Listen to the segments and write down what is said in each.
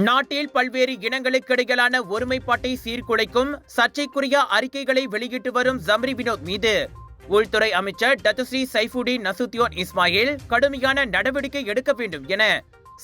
நாட்டில் பல்வேறு இனங்களுக்கிடையிலான ஒருமைப்பாட்டை சீர்குலைக்கும் சர்ச்சைக்குரிய அறிக்கைகளை வெளியிட்டு வரும் ஜம்ரி வினோத் மீது உள்துறை அமைச்சர் டத்துஸ்ரீ சைஃபுடின் நசுத்தியோன் இஸ்மாயில் கடுமையான நடவடிக்கை எடுக்க வேண்டும் என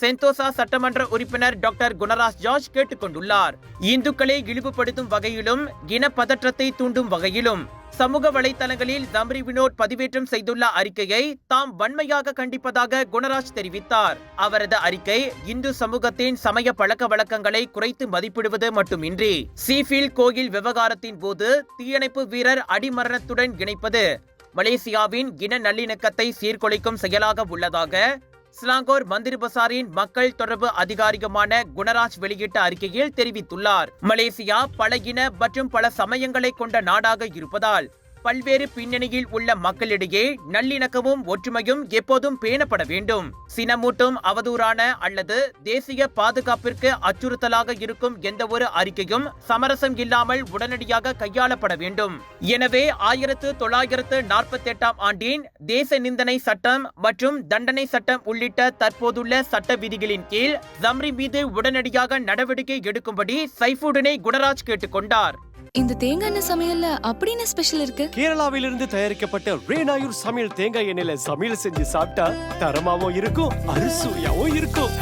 சென்தோசா சட்டமன்ற உறுப்பினர் டாக்டர் குணராஜ் ஜார்ஜ் கேட்டுக் கொண்டுள்ளார். இந்துக்களை இழிவுபடுத்தும் வகையிலும் இன பதற்றத்தை தூண்டும் வகையிலும் சமூக வலைதளங்களில் ஜம்ரி வினோத் பதிவேற்றம் செய்துள்ள அறிக்கையை தாம் வன்மையாக கண்டிப்பதாக குணராஜ் தெரிவித்தார். அவரது அறிக்கை இந்து சமூகத்தின் சமய பழக்க வழக்கங்களை குறைத்து மதிப்பிடுவது மட்டுமின்றி சீஃபீல் கோயில் விவகாரத்தின் போது தீயணைப்பு வீரர் அடிமரணத்துடன் இணைப்பது மலேசியாவின் இன நல்லிணக்கத்தை சீர்குலைக்கும் செயலாக உள்ளதாக ஸ்லாங்கோர் மந்திரி பசாரின் மக்கள் தொடர்பு அதிகாரியுமான குணராஜ் வெளியிட்ட அறிக்கையில் தெரிவித்துள்ளார். மலேசியா பல இன மற்றும் பல சமயங்களை கொண்ட நாடாக இருப்பதால் பல்வேறு பின்னணியில் உள்ள மக்களிடையே நல்லிணக்கமும் ஒற்றுமையும் எப்போதும் பேணப்பட வேண்டும். சினமூட்டும் அவதூறான அல்லது தேசிய பாதுகாப்பிற்கு அச்சுறுத்தலாக இருக்கும் எந்த ஒரு அறிக்கையும் சமரசம் இல்லாமல் உடனடியாக கையாளப்பட வேண்டும். எனவே 1948 ஆண்டின் தேச நிந்தனை சட்டம் மற்றும் தண்டனை சட்டம் உள்ளிட்ட தற்போதுள்ள சட்ட விதிகளின் கீழ் ஜம்ரி மீது உடனடியாக நடவடிக்கை எடுக்கும்படி சைஃபுடினை குணராஜ் கேட்டுக்கொண்டார். இந்த தேங்காய் எண்ணெய் சமையல்ல அப்படின்னு ஸ்பெஷல் இருக்கு. கேரளாவிலிருந்து தயாரிக்கப்பட்ட ரேனாயூர் சமையல் தேங்காய் எண்ணெயில சமையல் செஞ்சு சாப்பிட்டா தரமாவும் இருக்கும், அறுசுவையாவும் இருக்கும்.